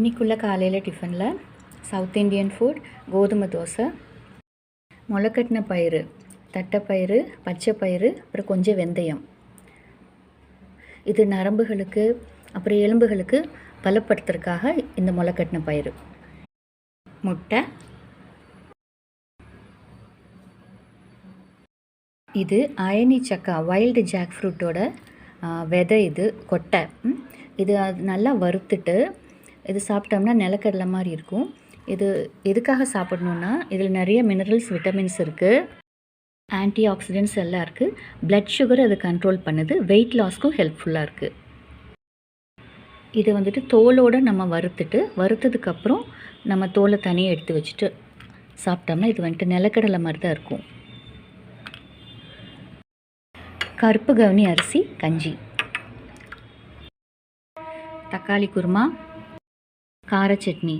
இன்றைக்குள்ள காலையில் டிஃபனில் south Indian food கோதுமை தோசை, முளைக்கட்டின பயிறு, தட்டைப்பயிறு, பச்சை பயிறு, அப்புறம் கொஞ்சம் வெந்தயம். இது நரம்புகளுக்கு அப்புறம் எலும்புகளுக்கு பலப்படுத்துறதுக்காக இந்த முளைக்கட்டின பயிறு. முட்டை, இது அயனி சக்கா வைல்டு ஜாக் ஃப்ரூட்டோட விதை, இது கொட்டை. இது நல்லா வறுத்துட்டு இது சாப்பிட்டோம்னா நிலக்கடலை மாதிரி இருக்கும். இது எதுக்காக சாப்பிடணுன்னா இதில் நிறைய மினரல்ஸ், விட்டமின்ஸ் இருக்குது, ஆன்டி ஆக்சிடென்ட்ஸ் எல்லாம் இருக்குது. பிளட் சுகர் அது கண்ட்ரோல் பண்ணுது, வெயிட் லாஸ்க்கும் ஹெல்ப்ஃபுல்லாக இருக்குது. இதை தோலோடு நம்ம வறுத்ததுக்கப்புறம் நம்ம தோலை தனியாக எடுத்து வச்சுட்டு சாப்பிட்டோம்னா இது நிலக்கடலை மாதிரி தான் இருக்கும். கருப்பு கவுனி அரிசி கஞ்சி, தக்காளி குருமா, கார சட்னி.